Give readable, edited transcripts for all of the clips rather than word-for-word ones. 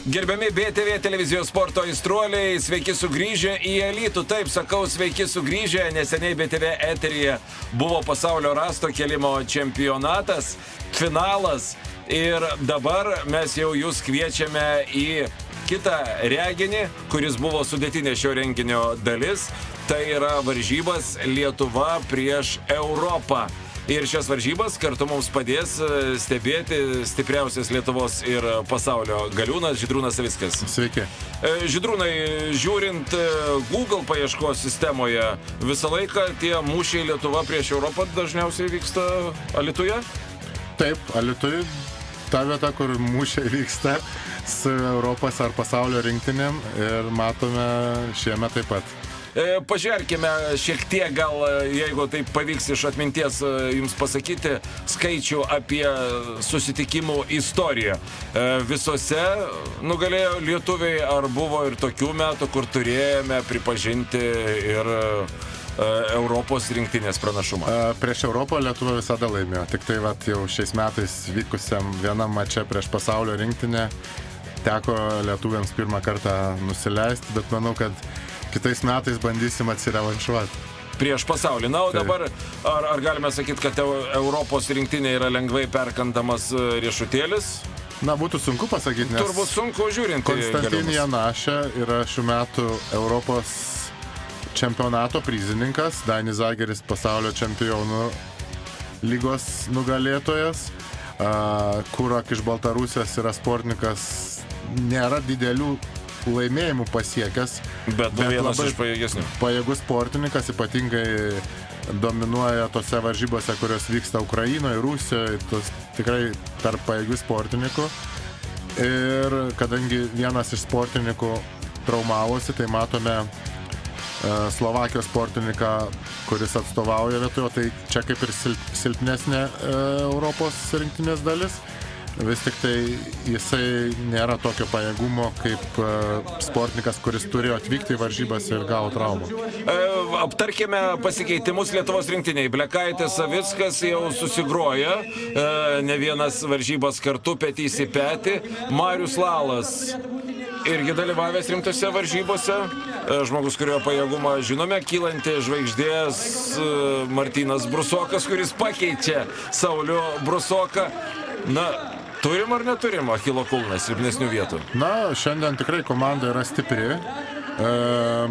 Gerbiami BTV televizijos sporto aistruoliai, sveiki sugrįžę į Alytų. Taip, sakau, sveiki sugrįžę. Neseniai BTV eteryje buvo pasaulio rasto kėlimo čempionatas, finalas. Ir dabar mes jau jūs kviečiame į kitą reginį, kuris buvo sudėtinė šio renginio dalis. Tai yra varžybas Lietuva prieš Europą. Ir šias varžybas kartu mums padės stebėti stipriausias Lietuvos ir pasaulio galiūnas Žydrūnas Savickas. Sveiki. Žydrūnai, žiūrint Google paieškos sistemoje, visą laiką tie mūšiai Lietuva prieš Europą dažniausiai vyksta Alytuje? Taip, Alytuje ta vieta, kur mūšiai vyksta su Europos ar pasaulio rinktinėm ir matome šiemet taip pat. Pažiūrėkime šiek tiek, gal jeigu tai pavyks iš atminties jums pasakyti, skaičių apie susitikimų istoriją. Visose nugalėjo lietuviai, ar buvo ir tokių metų, kur turėjome pripažinti ir Europos rinktinės pranašumą? Prieš Europą Lietuva visada laimėjo. Tik tai jau šiais metais vykusiam vienam mače prieš pasaulio rinktinę teko lietuviams pirmą kartą nusileisti, bet manau, kad kitais metais bandysim atsirevanšuoti. Prieš pasaulį. Na, o dabar, ar galime sakyti, kad Europos rinktinė yra lengvai perkandamas riešutėlis? Na, būtų sunku pasakyti, nes... Turbūt sunku žiūrint. Konstantin Janašė yra šių metų Europos čempionato prizininkas, Dainius Zageris pasaulio čempionų lygos nugalėtojas, Kurak iš Baltarusijos yra sportininkas, nėra didelių laimėjimų pasiekęs, bet vienas iš pajėgesnių. Pajėgus sportininkas, ypatingai dominuoja tose varžybose, kurios vyksta Ukrainoje, Rusijoje, tikrai tarp pajėgių sportininkų. Ir kadangi vienas iš sportininkų traumavosi, tai matome Slovakijos sportininką, kuris atstovauja vietoje, tai čia kaip ir silpnesnė Europos rinktinės dalis. Vis tik tai jisai nėra tokio pajėgumo kaip sportininkas, kuris turėjo atvykti į varžybas ir gavo traumą. Aptarkime pasikeitimus Lietuvos rinktiniai. Blekaitis, Savickas jau susigroja, ne vienas varžybas kartu, petys į petį. Marius Lalas irgi dalyvavęs rimtose varžybose. Žmogus, kurio pajėgumą žinome, kylanti žvaigždės Martynas Brusokas, kuris pakeičia Saulių Brusoką. Na, turim ar neturim Achilo kulnas silpnesnių vietų? Na, šiandien tikrai komanda yra stipri.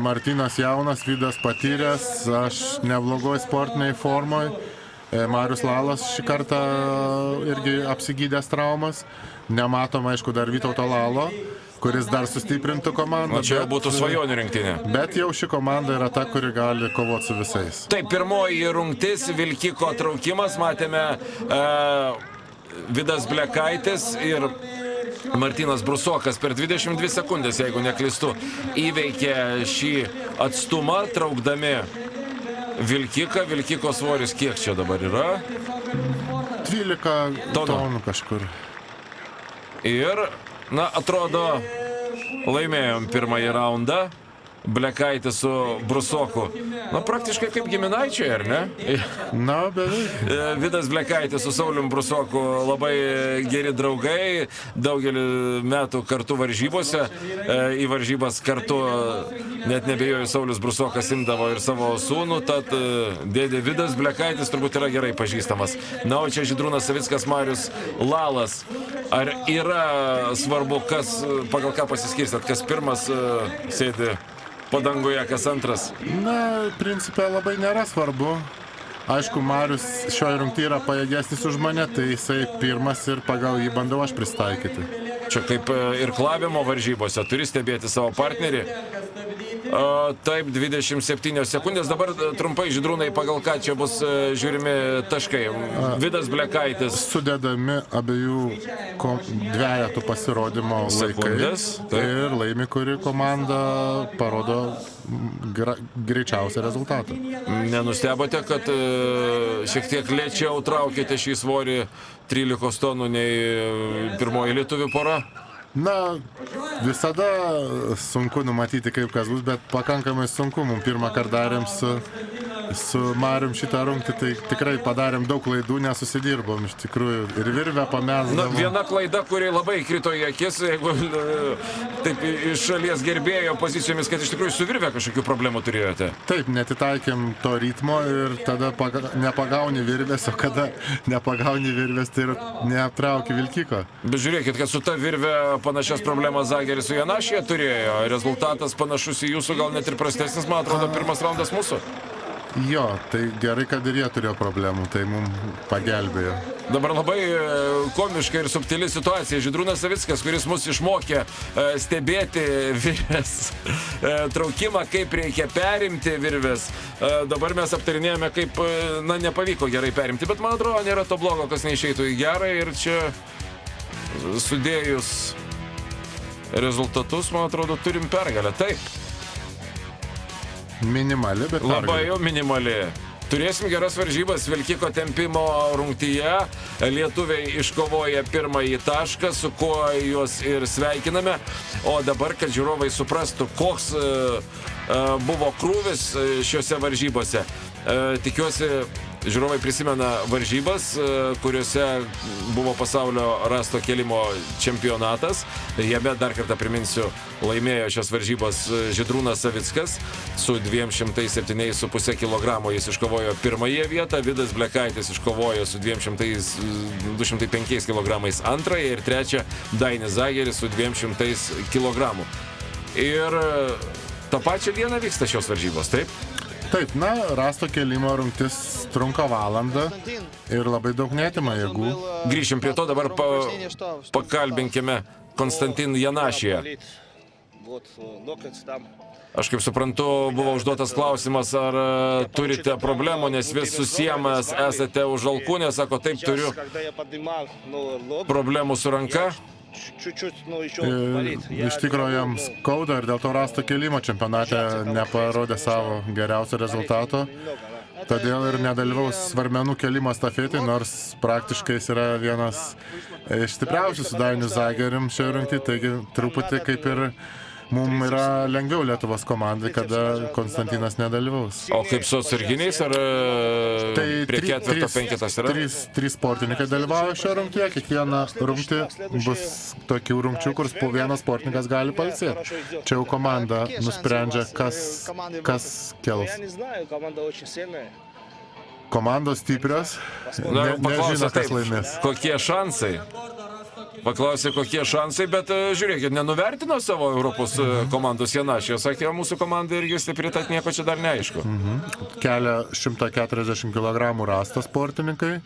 Martynas jaunas, Vidas patyręs, aš neblogoj sportiniai formoj. Marius Lalas šį kartą irgi apsigydęs traumas. Nematom, aišku, dar Vytauto Lalo, kuris dar sustiprintų komandą. O čia būtų svajonių rinktinė. Bet jau ši komanda yra ta, kuri gali kovoti su visais. Taip, pirmoji rungtis, Vilkiko traukimas, matėme Vidas Blekaitis ir Martynas Brusokas per 22 sekundės, jeigu neklystu, įveikė šį atstumą, traukdami Vilkiką. Vilkiko svoris kiek čia dabar yra? 12 tonų kažkur. Ir, na, atrodo, laimėjom pirmąjį raundą. Blekaitis su Brusoku. Na, praktiškai kaip giminaičiai, ar ne? Na, beveik. Vidas Blekaitis su Saulium Brusoku labai geri draugai, daugelį metų kartu varžybose. Į varžybas kartu, net nebejoju, Saulius Brusokas imdavo ir savo sūnų, tad dėdė Vidas Blekaitis turbūt yra gerai pažįstamas. Na, o čia Žydrūnas Savickas, Marius Lalas. Ar yra svarbu, kas, pagal ką pasiskirstat, kas pirmas sėdi padangoje, kas antras? Na, principė labai nėra svarbu. Aišku, Marius šioje rungtyje yra pajėgesnis už mane, tai jisai pirmas ir pagal jį bandau aš pristaikyti. Čia kaip ir klavimo varžybose, turi stebėti savo partnerį. Taip, 27 sekundės. Dabar trumpai, Žydrūnai, pagal ką čia bus žiūrimi taškai. Vidas Blekaitis. Sudedami abiejų dvejetų pasirodymo sekundės, laikai ir laimi, kuri komanda parodo greičiausią rezultatą. Nenustebote, kad šiek tiek lėčiau traukėte šį svorį 13 tonų nei pirmoji lietuvių pora? Na, visada sunku numatyti, kaip kas bus, bet pakankamai sunku. Mums pirmą kartą darėm su su Marium šitą rungtį, tai tikrai padarėm daug klaidų, nesusidirbom iš tikrųjų ir virvę pamesdavom. Viena klaida, kuri labai krito į akis, jeigu taip iš šalies gerbėjo pozicijomis, kad iš tikrųjų su virve kažkokių problemų turėjote. Taip, netitaikėm to ritmo ir tada nepagauni virvės, o kada nepagauni virvės, tai ir neaptrauki vilkiko. Bet žiūrėkit, kad su ta virve panašias problemas Zageris su Janašija turėjo. Rezultatas panašus į jūsų, gal net ir prastesnis, man atrodo, pirmas raundas mūsų. Jo, tai gerai, kad ir jie turėjo problemų, tai mums pagelbėjo. Dabar labai komiška ir subtili situacija. Žydrūnas Savickas, kuris mus išmokė stebėti virvės traukimą, kaip reikia perimti virvės. Dabar mes aptarinėjame, kaip, nepavyko gerai perimti, bet man atrodo, nėra to blogo, kas neišeitų į gerą ir čia sudėjus rezultatus, man atrodo, turim pergalę. Taip. Minimali, bet pergalė. Labai jau minimali. Turėsim geras varžybas Vilkiko tempimo rungtyje. Lietuviai iškovoja pirmąjį tašką, su kuo juos ir sveikiname. O dabar, kad žiūrovai suprastų, koks buvo krūvis šiuose varžybose. Tikiuosi, žiūrovai prisimena varžybas, kuriuose buvo pasaulio rasto kėlimo čempionatas. Jame, dar kartą priminsiu, laimėjo šias varžybas Žydrūnas Savickas su 207,5 kg. Jis iškovojo pirmąją vietą, Vidas Blekaitis iškovojo su 205 kg antrąją ir trečią Dainis Zageris su 200 kg. Ir tą pačią dieną vyksta šios varžybos, taip? Taip, rasto kėlimo rungtis trunka valandą ir labai daug neatima jėgų. Grįšim prie to, dabar pakalbinkime Konstantin Janašiją. Aš kaip suprantu, buvo užduotas klausimas, ar turite problemų, nes vis susiemas esate už alkūnės, sako, taip, turiu problemų su ranka. Iš tikrųjų jam skauda ir dėl to rasto kėlimo čempionate neparodė savo geriausio rezultato. Todėl ir nedalyvaus svarmenų kėlimo stafetį, nors praktiškai jis yra vienas iš stipriausių su Dainiu Zagerim šioje rungtyje, taigi truputį kaip ir mums yra lengviau Lietuvos komandai, kada Konstantinas nedalyvaus. O kaip su atsarginiais, ar prie ketvirto penketas yra? Trys sportininkai dalyvauja šioje rungtyje, kiekviena rungtį bus tokių rungčių, kur po vienas sportininkas gali pailsėti. Čia jau komanda nusprendžia, kas kels. Komandos stiprios, nežino, kas laimės. Kokie šansai? Paklausė, kokie šansai, bet žiūrėkit, nenuvertino savo Europos komandos Janašija. Sakė, mūsų komanda irgi stipri, tad nieko čia dar neaišku. Kelia 140 kg rastą sportininkai,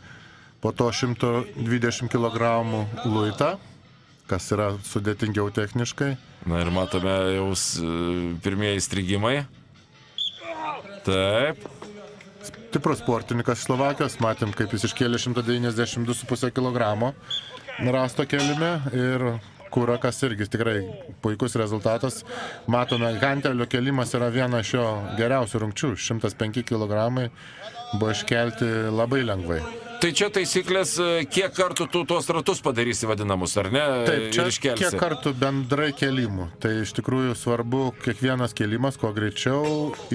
po to 120 kg luitą, kas yra sudėtingiau techniškai. Na ir matome jau pirmieji strigimai. Taip. Stiprus sportininkas Slovakijos, matėm, kaip jis iškėlė 192,5 kg rasto kėlime ir Kurakas irgi tikrai puikus rezultatas. Matome, gantelio kėlimas yra viena iš jo geriausių rungčių. 105 kg buvo iškelti labai lengvai. Tai čia taisyklės, kiek kartų tu tuos ratus padarysi vadinamus, ar ne? Taip, čia kiek kartų bendrai kėlimų. Tai iš tikrųjų svarbu kiekvienas kėlimas kuo greičiau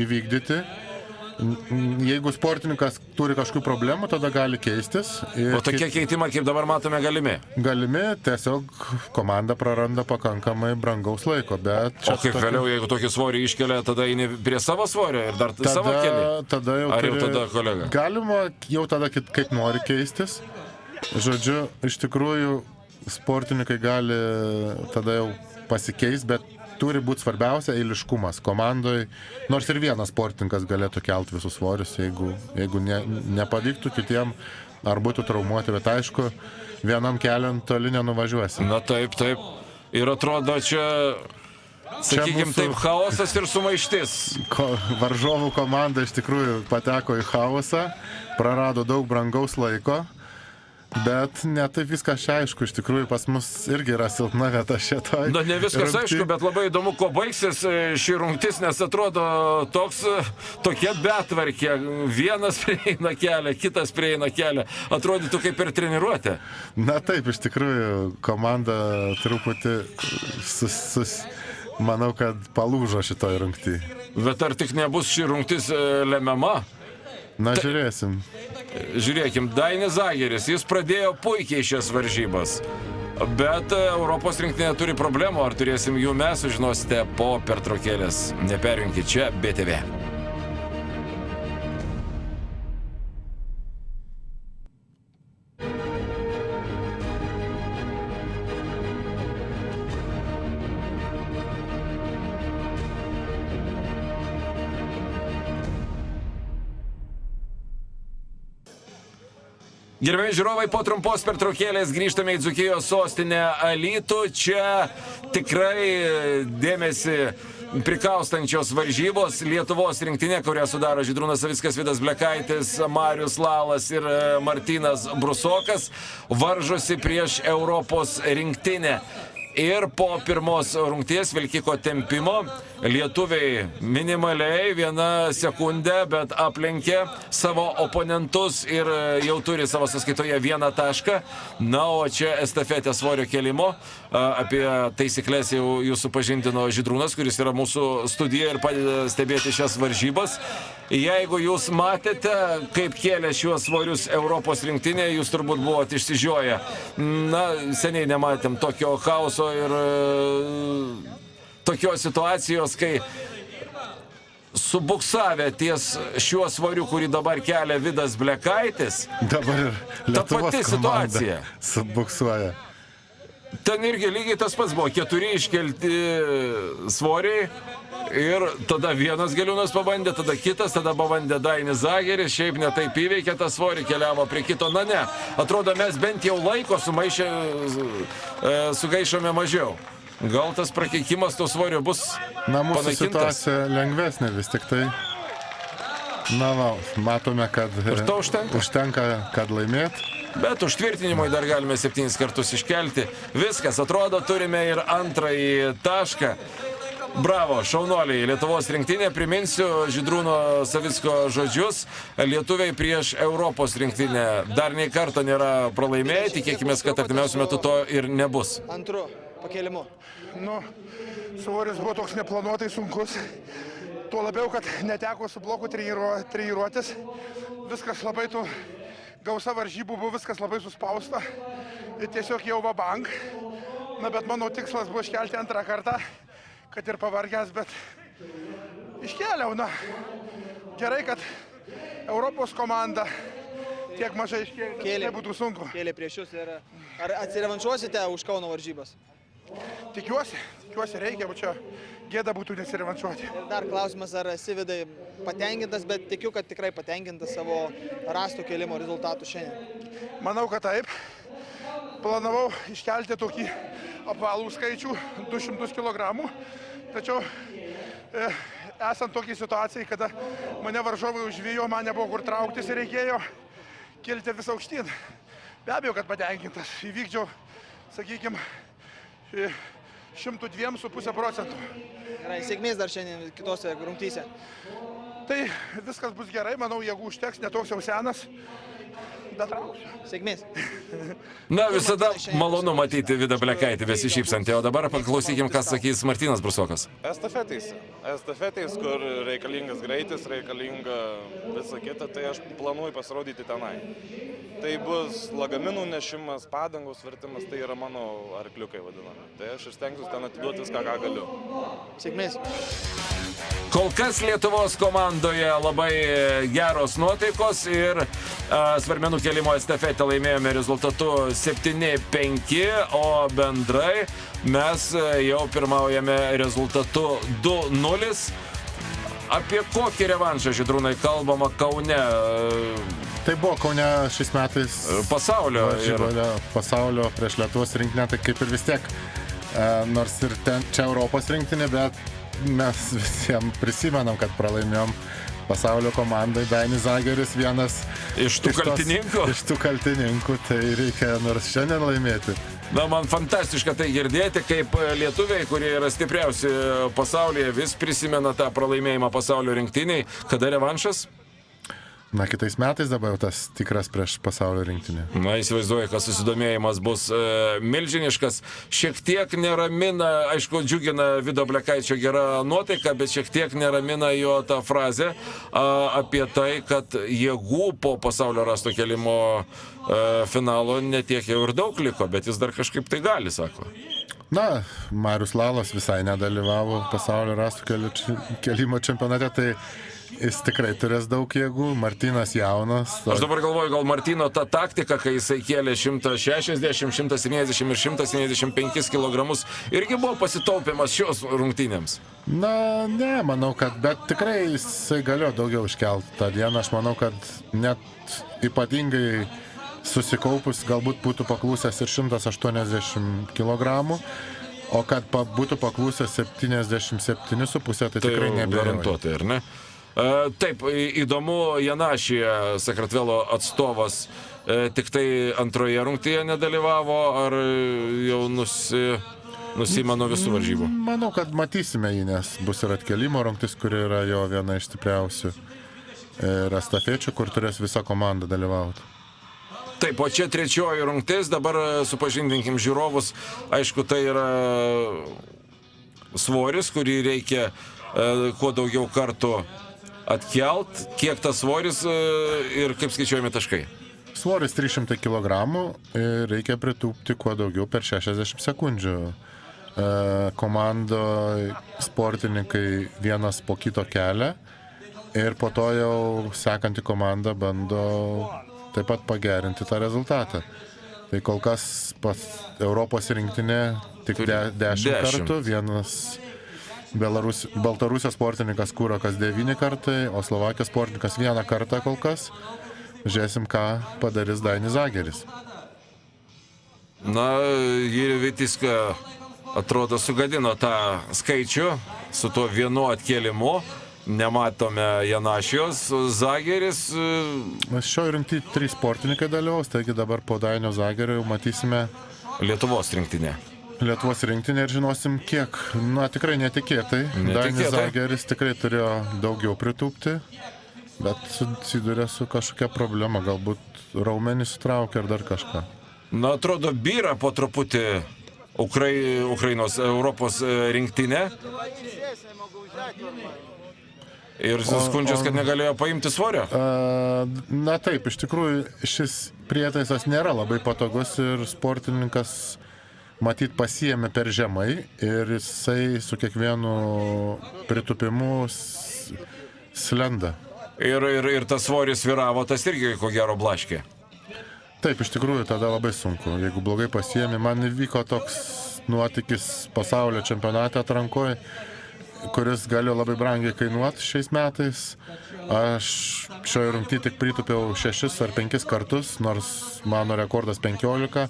įvykdyti. Jeigu sportininkas turi kažkokių problemų, tada gali keistis. O tokie keitimai, kaip dabar matome, galimi? Galimi, tiesiog komanda praranda pakankamai brangaus laiko, bet... O kaip vėliau, jeigu tokį svorį iškelia, tada eini prie savo svorio ir dar savo keli? Tada jau ar jau tada kolega? Galima jau tada kaip nori keistis. Žodžiu, iš tikrųjų, sportininkai gali tada jau pasikeis, bet turi būti svarbiausia eiliškumas komandoje, nors ir vienas sportininkas galėtų kelti visus svorius, jeigu nepavyktų kitiem ar būtų traumuoti, bet aišku, vienam keliant toli nenuvažiuosi. Na taip. Ir atrodo čia, sakykime, taip, chaosas ir sumaištis. Varžovų komanda iš tikrųjų pateko į chaosą, prarado daug brangaus laiko. Bet ne taip viskas čia aišku, iš tikrųjų pas mus irgi yra silpna vieta šitoj. Na ne viskas aišku, bet labai įdomu, kuo baigsis ši rungtis, nes atrodo tokia betvarkė. Vienas prieina kelią, kitas prieina kelią. Atrodytų kaip ir treniruotė. Na taip, iš tikrųjų komanda truputį manau, kad palūžo šitoj rungty. Bet ar tik nebus ši rungtis lemiama? Na, žiūrėsim. Žiūrėkim, Dainis Zageris, jis pradėjo puikiai šias varžybas. Bet Europos rinktinė turi problemų, ar turėsim jų mes, sužinosite po pertraukėlės. Neperjunkit čia BTV. Gerbėjai žiūrovai, po trumpos pertraukėlės grįžtame į Dzūkijos sostinę Alytų. Čia tikrai dėmesį prikaustančios varžybos. Lietuvos rinktinė, kurią sudaro Žydrūnas Savickas, Vidas Blekaitis, Marius Lalas ir Martynas Brusokas, varžosi prieš Europos rinktinę. Ir po pirmos rungties vilkiko tempimo lietuviai minimaliai 1 sekundę, bet aplenkė savo oponentus ir jau turi savo sąskaitoje 1 tašką. Na, o čia estafetė svorio kelimo. Apie taisyklės jau jūs supažindino Žydrūnas, kuris yra mūsų studijoje ir padeda stebėti šias varžybas. Jeigu jūs matėte, kaip kėlė šiuos svorius Europos rinktinė, jūs turbūt buvote išsižioję. Na, seniai nematėm tokio chaoso ir tokios situacijos, kai subuksavę ties šiuo svoriu, kurį dabar kelia Vidas Blekaitis, Dabar ir Lietuvos situacija subuksuoja. Ten irgi lygiai tas pats buvo, 4 iškelti svoriai. Ir tada vienas galiūnas pabandė, tada kitas, tada pabandė Dainis Zageris, šiaip netaip įveikė tą svorį, keliavo prie kito. Na ne, atrodo, mes bent jau laiko sugaišome mažiau. Gal tas prakeikimas to svorio bus Na, mūsų panaikintas? situacija lengvesnė vis tik tai. Na, va, matome, kad Ir to užtenka? kad laimėt. Bet užtvirtinimui dar galime 7 kartus iškelti. Viskas, atrodo, turime ir antrąjį tašką. Bravo, šaunuoliai, Lietuvos rinktinė. Priminsiu Žydrūno Savicko žodžius. Lietuviai prieš Europos rinktinę dar nei karto nėra pralaimėję. Tikėkime, kad artimiausiu metu to ir nebus. Antru pakėlimu. Nu, svoris buvo toks neplanuotai sunkus. Tuo labiau, kad neteko su bloku treniruotis. Viskas labai gausa varžybų buvo, viskas labai suspausta. Ir tiesiog jau va bank. Na, bet mano tikslas buvo iškelti antrą kartą. Kad ir pavargęs, bet iškėliau, na, gerai, kad Europos komanda tiek mažai iškėlė, nebūtų sunku. Kėlė prieš jūs ir ar atsirevanšuosite už Kauno varžybas? Tikiuosi reikia, bet čia gėda būtų nesirevanšuoti. Ir dar klausimas, ar esi Vidai patenkintas, bet tikiu, kad tikrai patenkintas savo rastų kėlimo rezultatų šiandien. Manau, kad taip. Planavau iškelti tokį apvalų skaičių, 200 kg. Tačiau esant tokiai situacijai, kada mane varžovai užvijo, man nebuvo kur trauktis ir reikėjo kilti vis aukštyn. Be abejo, kad patenkintas. Įvykdžiau, sakykime, 102,5%. Gerai, sėkmės dar šiandien kitose rungtyse. Tai viskas bus gerai, manau, jeigu užteks, netoks jau senas. Datrauksiu. Sėkmės. Na, visada malonu matyti Vidą Blekaitį besišypsantį. O dabar paklausykim, ką sakys Martynas Brusokas. Estafetės, kur reikalingas greitis, reikalinga visa kita, tai aš planuoju pasirodyti tenai. Tai bus lagaminų nešimas, padangos vertimas, tai yra mano arkliukai vadinami. Tai aš stengsiuosi ten atiduoti viską, ką galiu. Sėkmės. Kol kas Lietuvos komandoje labai geros nuotaikos ir svarmenų kelimo estafetę laimėjome rezultatu 7-5, o bendrai mes jau pirmaujame rezultatu 2-0. Apie kokį revanšą, Žydrūnai, kalbama Kaune? Tai buvo Kaune šiais metais Pasaulio pasaulio prieš Lietuvos rinktinę, tai kaip ir vis tiek, nors ir čia Europos rinktinė, bet mes visiems prisimenam, kad pralaimėjom pasaulio komandai. Dainis Zageris vienas iš tų kaltininkų, tai reikia nors šiandien laimėti. Na, man fantastiška tai girdėti, kaip lietuviai, kurie yra stipriausi pasaulyje, vis prisimena tą pralaimėjimą pasaulio rinktiniai. Kada revanšas? Na, kitais metais dabar jau tas tikras prieš pasaulio rinktinę. Na, įsivaizduoju, kad susidomėjimas bus milžiniškas. Šiek tiek neramina, aišku, džiugina Vido Blekaičio gera nuotaika, bet šiek tiek neramina jo ta frazė apie tai, kad jėgų po pasaulio rasto kelimo finalo netiek jau ir daug liko, bet jis dar kažkaip tai gali, sako. Na, Marius Lalas visai nedalyvavo pasaulio rasto kelimo čempionate, tai jis tikrai turės daug jėgų, Martynas jaunas. Aš dabar galvoju, gal Martyno ta taktika, kai jisai kėlė 160, 170 ir 175 kg, irgi buvo pasitaupimas šios rungtynėms. Na, ne, manau, kad, bet tikrai jisai galėjo daugiau iškelti tą dieną. Aš manau, kad net ypatingai susikaupus galbūt būtų paklusęs ir 180 kg, o kad būtų paklusęs 77,5, tai tikrai nebejoju. Garantuotai, ar ne? Taip, įdomu, Janašija, Sakartvelo atstovas, tik tai antroje rungtyje nedalyvavo, ar jau nusima nuo visų varžybų? Manau, kad matysime jį, nes bus ir atkelimo rungtis, kuri yra jo viena iš stipriausių, ir estafečių, kur turės visa komanda dalyvauti. Taip, o čia trečioji rungtis, dabar supažindinkim žiūrovus, aišku, tai yra svoris, kurį reikia kuo daugiau kartų atkelt, kiek tas svoris ir kaip skaičiuojami taškai? Svoris 300 kg ir reikia pritūpti kuo daugiau per 60 sekundžių. Komandoje sportininkai vienas po kito kelia ir po to jau sekanti komanda bando taip pat pagerinti tą rezultatą. Tai kol kas pas Europos rinktinė tik 10 kartų, vienas Baltarusijos sportininkas kūro kas 9 kartai, o Slovakijos sportininkas 1 kartą kol kas. Žiūrėsim, ką padarys Dainis Zageris. Na, Jirvitiska atrodo sugadino tą skaičių su tuo vienu atkėlimu. Nematome Janašijos, Zageris. Šio rinkti 3 sportininkai dalyvaus, taigi dabar po Dainio Zagerio jau matysime Lietuvos rinktinė. Lietuvos rinktinė ir žinosim kiek. Na, tikrai netikėtai. Dainis Zageris tikrai turėjo daugiau pritūpti, bet susidūrė su kažkokia problema, galbūt raumenį sutraukė ar dar kažką. Na, atrodo, byra po truputį Ukrainos Europos rinktinė. Ir skundžias, kad negalėjo paimti svorio? Na taip, iš tikrųjų šis prietaisas nėra labai patogus ir sportininkas matyt pasiėmė per žemai ir jisai su kiekvienu pritūpimu slenda. Ir tas svoris sviravo, tas irgi ko gero blaškė. Taip, iš tikrųjų tada labai sunku. Jeigu blogai pasiėmė, man įvyko toks nuotykis pasaulio čempionate atrankoje, kuris galėjo labai brangiai kainuoti šiais metais. Aš šioje rungtyje tik pritūpiau 6 ar 5 kartus, nors mano rekordas 15.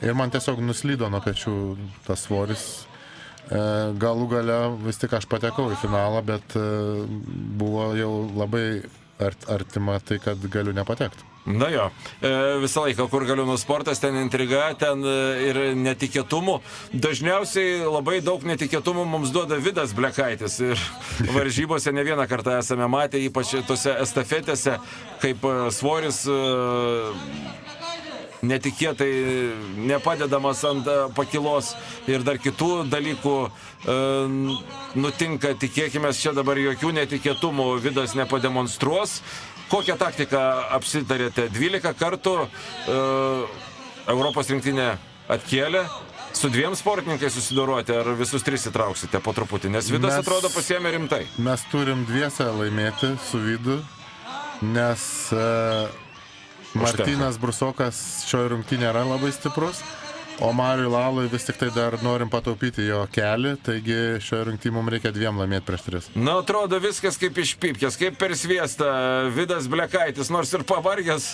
Ir man tiesiog nuslydo nuo pečių tas svoris. Galų gale vis tik aš patekau į finalą, bet buvo jau labai artima tai, kad galiu nepatekti. Na jo, visą laiką, kur Galiūnų sportas, ten intriga, ten ir netikėtumų. Dažniausiai labai daug netikėtumų mums duoda Vidas Blekaitis. Ir varžybose ne vieną kartą esame matę, ypač tose estafetėse, kaip svoris netikėtai nepadedamas ant pakilos ir dar kitų dalykų nutinka. Tikėkime, čia dabar jokių netikėtumų Vidas nepademonstruos. Kokią taktiką apsitarėte? 12 kartų Europos rinktinė atkėlė. Su 2 sportininkais susidoroti, ar visus 3 įtrauksite po truputį? Nes Vidas atrodo pasiėmė rimtai. Mes turim 2 laimėti su Vidu, nes Martynas Brusokas šioje rungtynėje yra labai stiprus, o Mariui Lalui vis tik tai dar norim pataupyti jo kelią, taigi šioje rungtynėje mums reikia 2 laimėti prieš 3. Na, atrodo viskas kaip iš pypkės, kaip per sviestą. Vidas Blekaitis, nors ir pavargęs,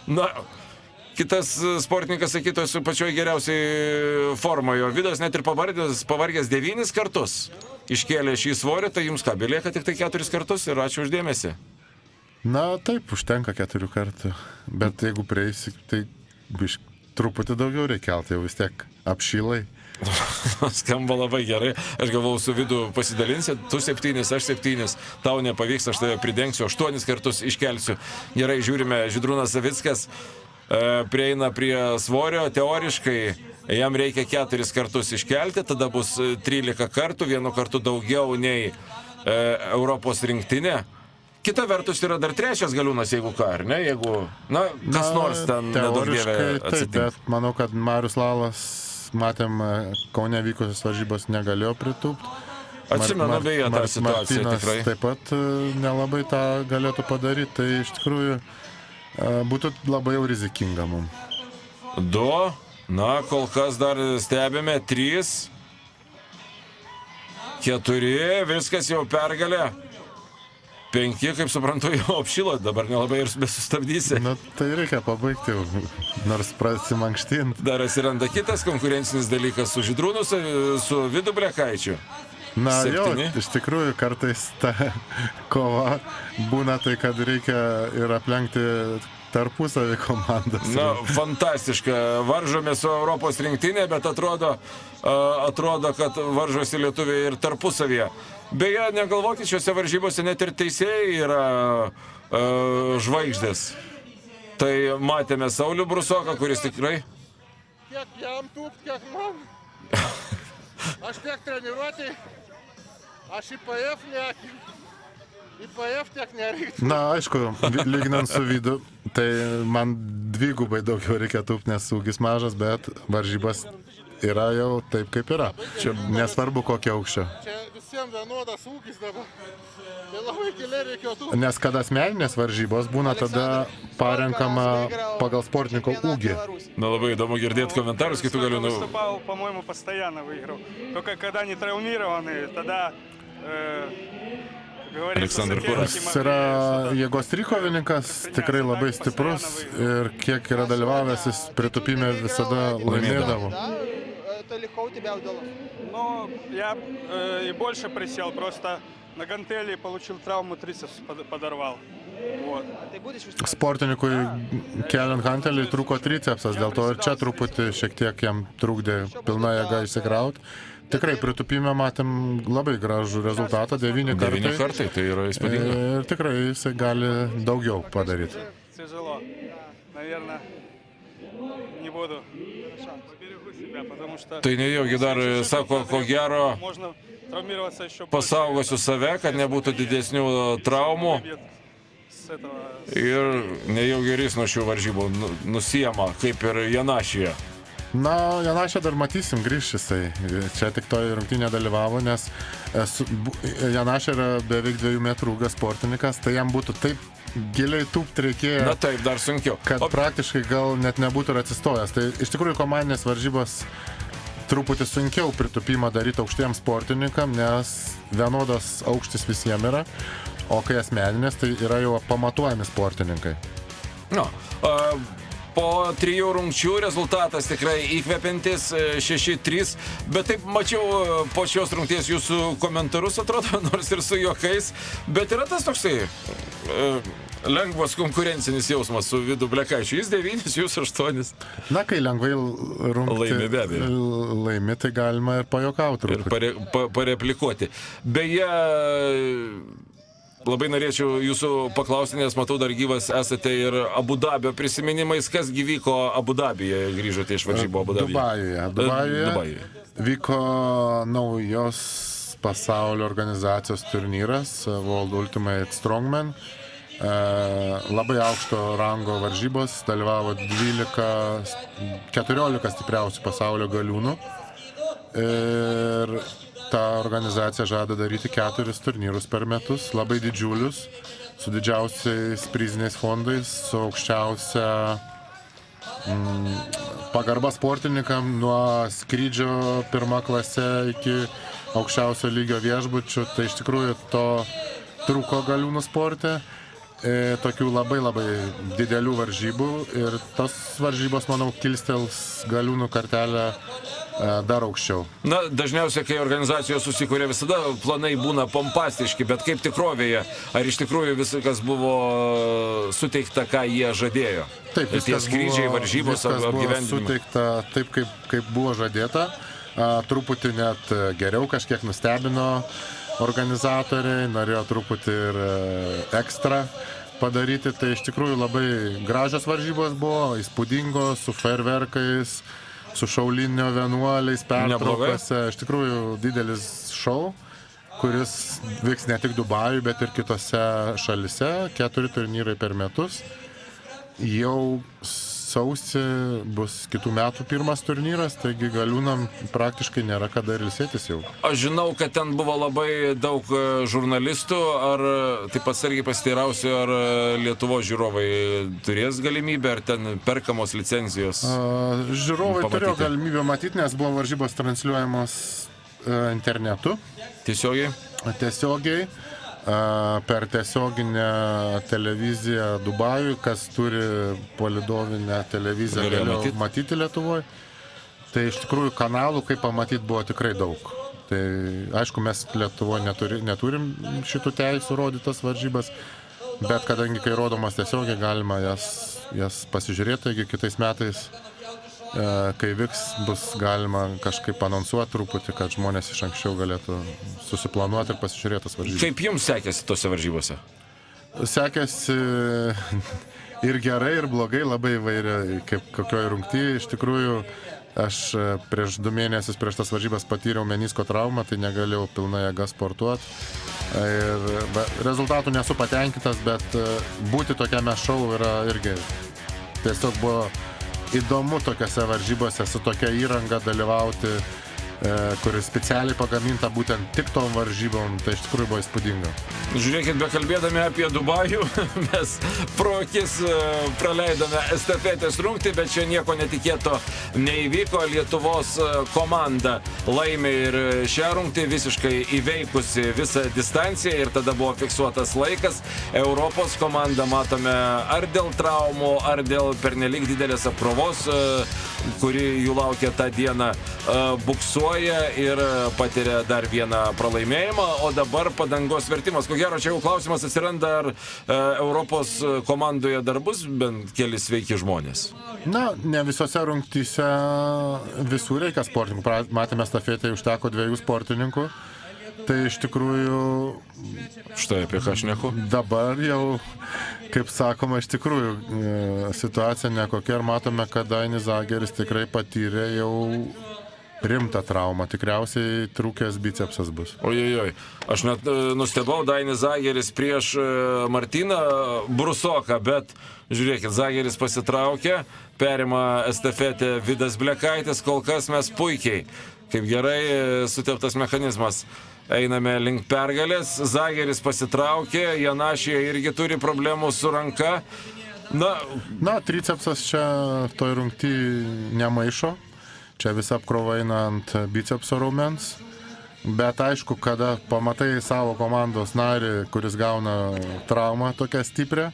na, kitas sportininkas sakytų, esu pačioj geriausiai formoje. Vidas net ir pavargęs 9 kartus iškėlė šį svorį, tai jums ką, belieka tik tai 4 kartus ir ačiū uždėmesį. Na taip, užtenka 4 kartų, bet jeigu prieisi, tai truputį daugiau reikia kelti, jau vis tiek apšylai. Skamba labai gerai. Aš galvau, su Vidu pasidalinsi, tu 7, aš 7, tau nepavyks, aš tave pridengsiu, 8 kartus iškelsiu. Gerai, žiūrime, Žydrūnas Savickas prieina prie svorio, teoriškai jam reikia 4 kartus iškelti, tada bus 13 kartų, 1 kartu daugiau nei Europos rinktinė. Kita vertus yra dar 3 galiūnas, jeigu ką, ar ne? Jeigu, kas nors ten nedaug dievė atsitinka. Bet manau, kad Marius Lalas, matėm, Kaune vykusios varžybos negalėjo pritūpti. Atsimenu, beje, tą situaciją tikrai. Taip pat nelabai tą galėtų padaryti, tai iš tikrųjų būtų labai jau rizikinga mums. 2, kol kas dar stebime, 3, 4, viskas jau pergalė. 5, kaip suprantu, jau apšilo, dabar nelabai ir besustabdysi. Tai reikia pabaigti, nors prasimankštint. Dar atsiranda kitas konkurencinis dalykas su Žydrūnu, su Vidu Blekaičiu. 7. Iš tikrųjų, kartais ta kova būna tai, kad reikia ir aplenkti tarpusavį komandas. Fantastiška. Varžomės su Europos rinktinė, bet atrodo, kad varžosi lietuviai ir tarpusavyje. Beje, negalvokit, šiuose varžybose net ir teisėjai yra žvaigždės. Tai matėme Saulių Brusoką, kuris tikrai... Kiek jam tūpt, kiek man. Aš tiek treniruoti, aš IPF neakim. IPF tiek nereikia. Aišku, lyginant su Vidu, tai man 2 daugiau reikia tūpti, nes ūgis mažas, bet varžybas yra jau taip, kaip yra. Čia nesvarbu, kokio aukščio. Čia visiems vienodas ūgis dabar. Tai labai giliai reikėjo tūpti. Nes kada asmeninės varžybos būna, tada parenkama pagal sportininko ūgį. Labai įdomu girdėti komentarus, kitų galiu... Выступал, по-моему, постоянно выиграл. Только когда не травмированы, тогда... Aleksandr Kuras. Jis yra jėgos trikovininkas, tikrai labai stiprus ir kiek yra dalyvavęs, jis pritupime visada laimėdavo. Но я и больше присел, просто на гантели получил травму, трицепс подорвал. Sportininkui keliant hantelį trūko tricepsas, dėl to ir čia truputį šiek tiek jam trukdė pilna jėga įsikrauti. Tikrai pritupime matėm labai gražų rezultatą, 9 kartai. 9 kartai, tai yra įspūdinga. Ir tikrai jisai gali daugiau padaryti. Тяжело. Наверное, не буду. Поберегу себя, потому что... Tai nejaugi dar, sako, ko gero, Можно травмироваться еще больше. pasaugosiu save, kad nebūtų didesnių traumų. Ir nejaugi ir jis nuo šių varžybų nusiema, kaip ir Janašyje. Janašė dar matysim, grįš jisai. Čia tik toj rungtynė dalyvavo, nes Janašė yra beveik 2 metrų ūgio sportininkas, tai jam būtų taip giliai tūpt reikėjo. Taip, dar sunkiau. Kad praktiškai gal net nebūtų ir atsistojęs. Tai iš tikrųjų komandinės varžybos truputį sunkiau pritupimą daryti aukštiems sportininkam, nes vienodas aukštis visiems yra, o kai asmeninės, tai yra jau pamatuojami sportininkai. Po 3 rungčių rezultatas tikrai įkvepiantis 6-3, bet taip mačiau po šios rungties jūsų komentarus, atrodo, nors ir su juokais, bet yra tas toksai lengvas konkurencinis jausmas su Vidu Blekaičiu. Jis 9, jūs 8. Kai lengvai rungti laimi, tai galima ir pajokauti. Ir pareplikuoti. Beje, labai norėčiau jūsų paklausti, nes matau dar gyvas esate ir Abu Dabio prisiminimais. Kas vyko Abu Dabyje, grįžote iš varžybų Abu Dabyje? Dubajuje vyko naujos pasaulio organizacijos turnyras World Ultimate Strongman. Labai aukšto rango varžybos, dalyvavo 14 stipriausių pasaulio galiūnų. Ir ta organizacija žada daryti 4 turnyrus per metus, labai didžiulius, su didžiausiais priziniais fondais, su aukščiausia pagarba sportininkam nuo skrydžio 1 klase iki aukščiausio lygio viešbučių. Tai iš tikrųjų to trūko galiūnų sporte, tokių labai didelių varžybų, ir tos varžybos, manau, kilstels galiūnų kartelę dar aukščiau. Dažniausiai, kai organizacijos susikūrė, visada planai būna pompastiški, bet kaip tikrovėje, ar iš tikrųjų viskas buvo suteikta, ką jie žadėjo? Taip, viskas buvo suteikta taip, kaip buvo žadėta. truputį net geriau kažkiek nustebino organizatoriai, norėjo truputį ir ekstra padaryti. Tai iš tikrųjų labai gražios varžybos buvo, įspūdingos, su fejerverkais, su šaulinio vienuoliais, pertraukose. Iš tikrųjų didelis šou, kuris vyks ne tik Dubajuje, bet ir kitose šalise. 4 turnyrai per metus. Jau sausį bus kitų metų pirmas turnyras, taigi Galiūnam praktiškai nėra kada ir ilsėtis jau. Aš žinau, kad ten buvo labai daug žurnalistų, ar taip atsargiai pasiteirausiu, ar Lietuvos žiūrovai turės galimybę, ar ten perkamos licencijos? Žiūrovai turėjo galimybę matyti, nes buvo varžybos transliuojamos internetu. Tiesiogiai? Tiesiogiai. Per tiesioginę televiziją Dubajui, kas turi palidovinę televiziją, galėjo matyti Lietuvoje. Tai iš tikrųjų kanalų, kaip pamatyti, buvo tikrai daug. Tai aišku, mes Lietuvoje neturim šitų teisų rodytas varžybas, bet kadangi kai rodomas tiesiogiai, galima jas pasižiūrėti, taigi kitais metais, kai vyks, bus galima kažkaip anonsuoti truputį, kad žmonės iš anksčiau galėtų susiplanuoti ir pasižiūrėti tas varžybas. Kaip jums sekėsi tose varžybose? Sekėsi ir gerai, ir blogai, labai įvairiai, kaip kokioj rungtyje. Iš tikrųjų, aš prieš 2 mėnesius prieš tas varžybas patyriau menisko traumą, tai negalėjau pilna jėga sportuoti. Ir rezultatų nesu patenkintas, bet būti tokiame šou yra irgi tiesiog buvo įdomu tokiose varžybose su tokia įranga dalyvauti, kuris specialiai pagaminta būtent tik tom varžybom, tai iš tikrųjų buvo įspūdinga. Žiūrėkit, bekalbėdami apie Dubajų, mes pro akis praleidome estafetės rungtį, bet čia nieko netikėto neįvyko. Lietuvos komanda laimė ir šią rungtį, visiškai įveikusi visą distanciją, ir tada buvo fiksuotas laikas. Europos komanda, matome, ar dėl traumų, ar dėl pernelyg didelės apkrovos, kuri jų laukia tą dieną, buksuoja ir patiria dar vieną pralaimėjimą, o dabar padangos vertimas. Ko gero, čia jau klausimas atsiranda, ar Europos komandoje dar bus bent keli sveiki žmonės? Na, ne visose rungtyse visų reikia sportininkų. Matėme estafetėje užteko 2 sportininkų. Tai iš tikrųjų... Štai apie ką šneku. Dabar jau, kaip sakoma, iš tikrųjų situacija nekokia, ir matome, kad Dainis Zageris tikrai patyrė jau rimtą traumą. Tikriausiai trūkęs bicepsas bus. Ojojoj. Aš net nustebau, Dainis Zageris prieš Martyną Brusoką, bet žiūrėkit, Zageris pasitraukė, perima estafetę Vidas Blekaitis, kol kas mes puikiai, kaip gerai suteptas mechanizmas, einame link pergalės. Zageris pasitraukė, Janašė irgi turi problemų su ranka. Na, tricepsas čia toj rungty nemaišo. Čia visa apkrova eina ant bicepso raumens. Bet aišku, kada pamatai savo komandos narį, kuris gauna traumą tokią stiprią,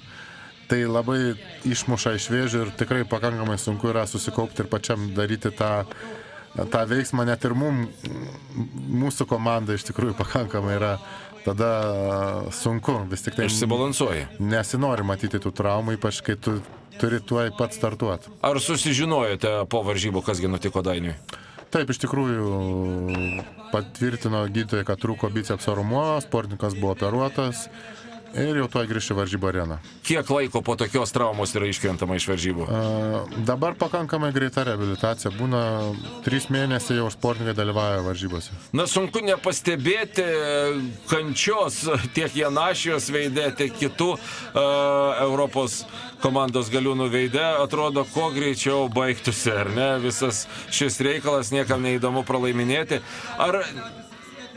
tai labai išmuša iš vėžių ir tikrai pakankamai sunku yra susikaupti ir pačiam daryti tą veiksmą. Net ir mūsų komanda iš tikrųjų pakankamai yra tada sunku. Vis tik tai išsibalansuoja. Nesinori matyti tų traumų, ypač kai tu turi tuoj pat startuoti. Ar susižinojote po varžybų, kasgi nutiko Dainiui? Taip, iš tikrųjų patvirtino gydytojai, kad trūko bicepso raumuo, sportininkas buvo operuotas ir jau tuoj grįš į varžybų areną. Kiek laiko po tokios traumos yra iškrentama iš varžybų? Dabar pakankamai greita reabilitacija. Būna 3 mėnesiai jau sportininkai dalyvauja varžybose. Na, sunku nepastebėti kančios tiek Janašijos veide, tiek kitų Europos komandos Galiūnų veide. Atrodo, kuo greičiau baigtųsi, ar ne? Visas šis reikalas, niekam neįdomu pralaiminėti. Ar...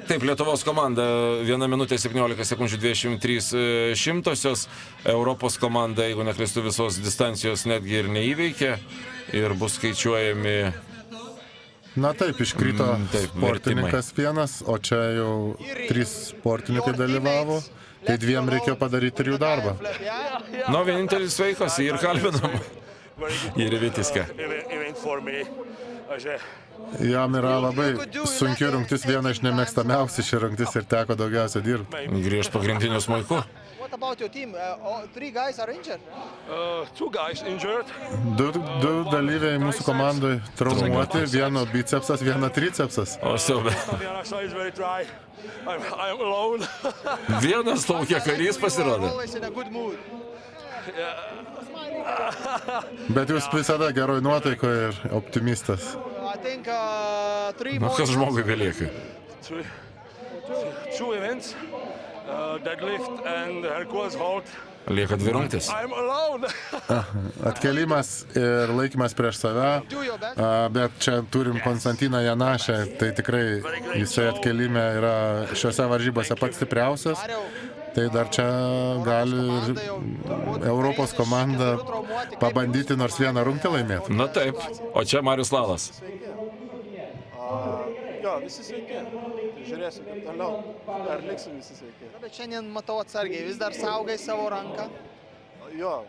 Taip, Lietuvos komanda 1 minutė 17 sekundžių 23 šimtosios. Europos komanda, jeigu neklystu, visos distancijos netgi ir neįveikė ir bus skaičiuojami... Na taip, iškrito sportininkas vienas, o čia jau 3 sportininkai dalyvavo. Tai 2 reikėjo padaryti 3 darbą. Nu, vienintelis sveikas, jį ir kalbinam. Ir Vitiską. Jam yra labai sunki rungtis, viena iš nemėgstamiausių ši rungtis ir teko daugiausia dirbti. Grįž pagrindiniu smuiku. What about your team? 3 guys are injured. 2 guys injured. Du dalyviai mūsų komandai traumuoti, vieno bicepsas, vieno tricepsas. O siaubė. The other side is very dry. I'm alone. Vienas laukia karys pasirodė. Always in a good mood. Bet jūs visada geroj nuotaikoje ir optimistas. I think 3 Nu, more. kas žmogui belieka? 2 events. Deadlift and Hercules hold. Lieka 2 rungtys. I'm alone. Atkelimas ir laikymas prieš save, Do your best. bet čia turim Konstantiną Janašę, tai tikrai jisai atkelime yra šiuose varžybose pats stipriausias. Mario, Tai dar čia gali ir Europos komanda pabandyti nors vieną rungtį laimėti. Na taip, o čia Marius Lalas. Jo, visi sveiki. Žiūrėsim, kaip toliau. Ar liksim visi sveiki? bet šiandien matau atsargiai, vis dar saugai savo ranką. Jo,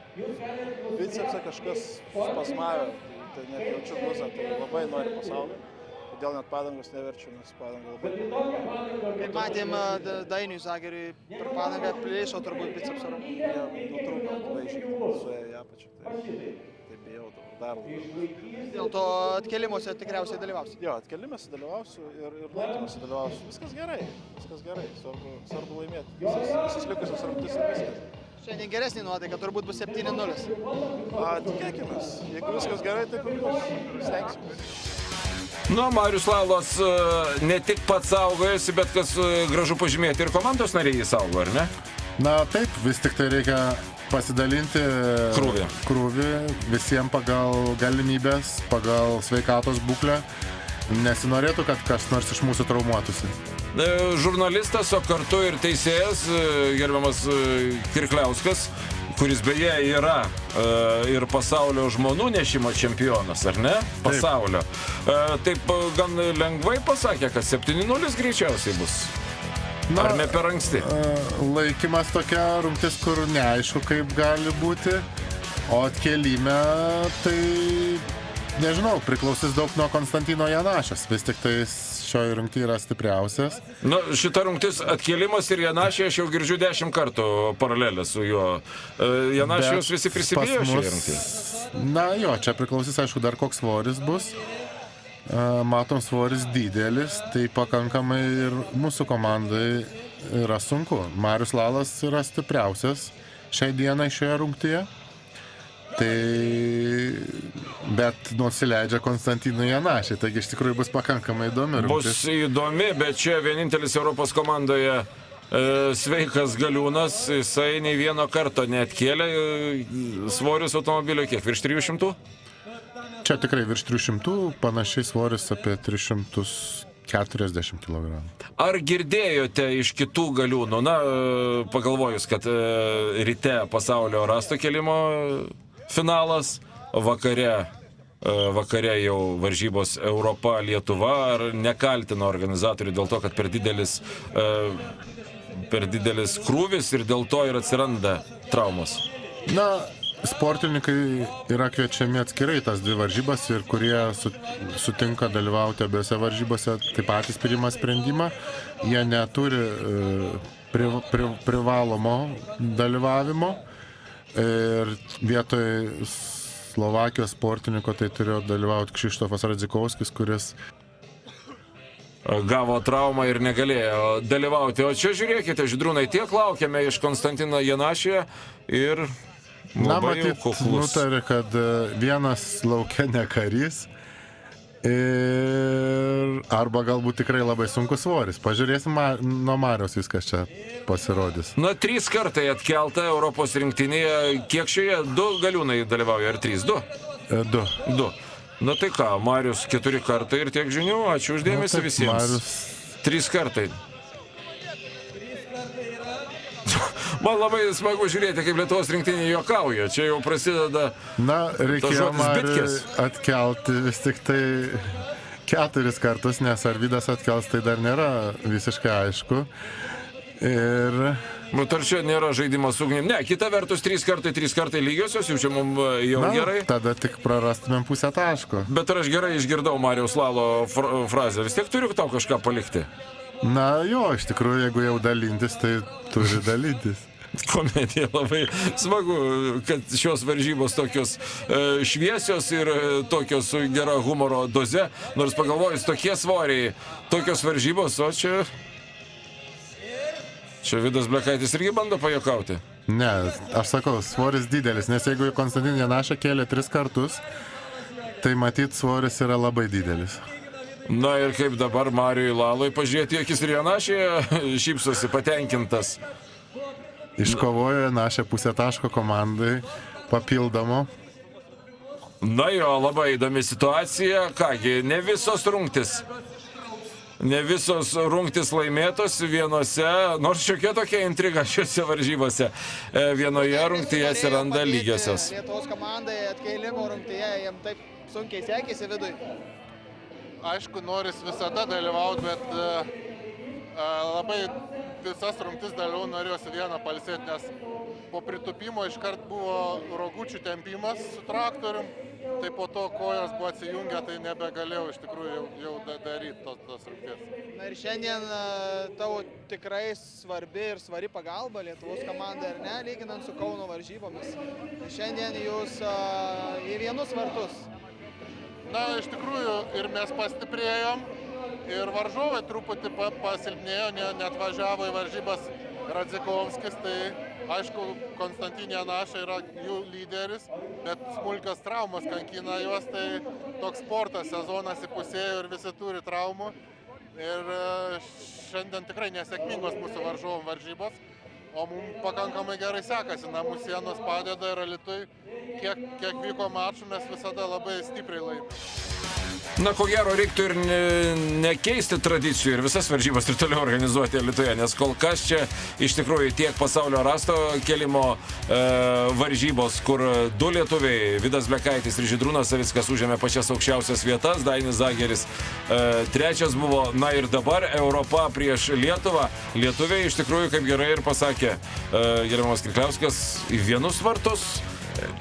bicepsą kažkas spasmavė, tai net jaučiu guzą, tai labai nori pasaulio. Todėl net padangos neverčiu, nes padangą labai. Kaip matėm, Dainiui Zageriui per padangą plėšo turbūt bicepsą ranką. Jie nutrūko, vaizdžiai, suėjo į apačią, tai bijau dar labiau. Dėl to atkelimuose tikriausiai dalyvausi. Jo, atkelimuose dalyvausiu ir laikymuose dalyvausiu. Viskas gerai, svarbu laimėti. Visus likusios rungtis ir viskas. Šiandien geresnė nuotaika, turbūt bus 7-0. Tikėkimės, jeigu viskas gerai, tai kur bus, stengsime. Nu, Marius Lalas ne tik pats saugojosi, bet kas gražu pažymėti, ir komandos nariai jį saugo, ar ne? Na taip, vis tik tai reikia pasidalinti krūvį visiems pagal galimybės, pagal sveikatos būklę. Nesinorėtų, kad kas nors iš mūsų traumuotųsi. Žurnalistas, o kartu ir teisėjas, gerbiamas Kirkliauskas, kuris beje yra ir pasaulio žmonų nešimo čempionas, ar ne? Pasaulio. Taip gan lengvai pasakė, kad 7-0 greičiausiai bus. Ar ne per anksti? Laikymas tokia rungtis, kur neaišku, kaip gali būti, o atkelime tai, nežinau, priklausys daug nuo Konstantino Janašės. Vis tik tai šioje rungtyje yra stipriausias. Nu, šita rungtis atkėlimas ir Janašė, aš jau girdžiu 10 kartų paralelę su juo. Janašijos visi prisibijo šioje rungtyje. Na jo, čia priklausys, aišku, dar koks svoris bus. Matom, svoris didelis, tai pakankamai ir mūsų komandai yra sunku. Marius Lalas yra stipriausias šiai dienai šioje rungtyje. Tai bet nusileidžia Konstantinui Janašiai, taigi iš tikrųjų bus pakankamai įdomi rungtis. Bus įdomi, bet čia vienintelis Europos komandoje sveikas Galiūnas, jisai nei vieno karto neatkėlė svorius automobilio, kiek, virš 300? Čia tikrai virš 300, panašiai svoris apie 340 kg. Ar girdėjote iš kitų Galiūnų, na, pagalvojus, kad ryte pasaulio rasto kėlimo finalas, vakare jau varžybos Europa, Lietuva, ar nekaltino organizatorių dėl to, kad per didelis krūvis ir dėl to ir atsiranda traumos? Na, sportininkai yra kviečiami atskirai tas dvi varžybas ir kurie sutinka dalyvauti abiejose varžybose, taip patys priima sprendimą. Jie neturi privalomo dalyvavimo ir vietoj Slovakijos sportininko tai turėjo dalyvauti Krzyštofas Radzikovskis, kuris gavo traumą ir negalėjo dalyvauti. O čia žiūrėkite, Žydrūnai, tiek laukiame iš Konstantino Janašio ir labai jau kuklus. Nutarė, kad vienas laukia ne karys ir arba galbūt tikrai labai sunkus svoris. Pažiūrėsim, nuo Mariaus viskas čia pasirodys. Na, 3 kartai atkelta Europos rinktinėje. Kiek šioje? 2 Galiūnai dalyvauja, ar 3? 2? 2. Na tai ką, Marius 4 kartai ir tiek žinių. Ačiū uždėmesį visiems. Marius 3 kartai. Man labai smagu žiūrėti, kaip Lietuvos rinktinė juokauja. Čia jau prasideda. Na, reikėjo Mariui Bitkės atkelti vis tik tai 4 kartus, nes ar Vydas atkels, tai dar nėra visiškai aišku. Ir Bet ar čia nėra žaidimas su ugnim? Ne, kita vertus 3 kartai lygiosios, jau čia mums jau gerai. tada tik prarastumėm pusę taško. Bet ar aš gerai išgirdau Marijaus Lalo frazę, vis tiek turiu tau kažką palikti. Na jo, iš tikrųjų, jeigu jau dalintis, tai turi dalintis. Komedija labai smagu, kad šios varžybos tokios šviesios ir tokios su gera humoro doze, nors pagalvojus, tokie svoriai, tokios varžybos, o čia Vidas Blekaitis irgi bando pajuokauti. Ne, aš sakau, svoris didelis, nes jeigu Konstantin Janašą kėlė 3 kartus, tai matyt, svoris yra labai didelis. Na ir kaip dabar Marijui Lalui pažiūrėti akis ir Janašė šypsosi patenkintas. Iškovojo Janašę pusę taško komandai, papildomo. Na jo, labai įdomi situacija. Kągi, ne visos rungtis laimėtos vienose, nors šiokia tokia intriga šiuose varžybose. Vienoje rungtyje atsiranda lygiosios. Lietuvos komandai atkeilimo rungtyje, jam taip sunkiai sekėsi Vidui. Aišku, noris visada dalyvauti, bet labai visas rungtis dalyvau norėjosi vieną pailsėti, nes po pritupimo iškart buvo rogučių tempimas su traktorium, tai po to kojos buvo atsijungę, tai nebegalėjau iš tikrųjų jau daryti tos rungties. Na ir šiandien tavo tikrai svarbi ir svari pagalba Lietuvos komandai, ar ne, lyginant su Kauno varžybomis. Šiandien jūs į vienus vartus. Na, iš tikrųjų ir mes pastiprėjom, ir varžovai truputį pasilpnėjo, net važiavo į varžybas Radzikovskis, tai aišku, Konstantin Janaša yra jų lyderis, bet smulkios traumos kankina juos, tai toks sportas, sezonas įpusėjo ir visi turi traumų. Ir šiandien tikrai nesėkmingos mūsų varžovų varžybos, o mums pakankamai gerai sekasi, namų sienos padeda ir Alytui, kiek vyko mačų, mes visada labai stipriai laimėjome. Na, ko gero, reiktų ir nekeisti tradicijų ir visas varžybas ir toliau organizuoti Alytuje, nes kol kas čia iš tikrųjų tiek pasaulio rasto kelimo varžybos, kur 2 lietuviai, Vidas Blekaitis ir Žydrūnas Savickas užėmė pačias aukščiausias vietas, Dainis Zageris 3 buvo, na ir dabar Europa prieš Lietuvą. Lietuviai iš tikrųjų, kaip gerai ir pasakė gerbiamas Krikliauskas, į vienus vartus,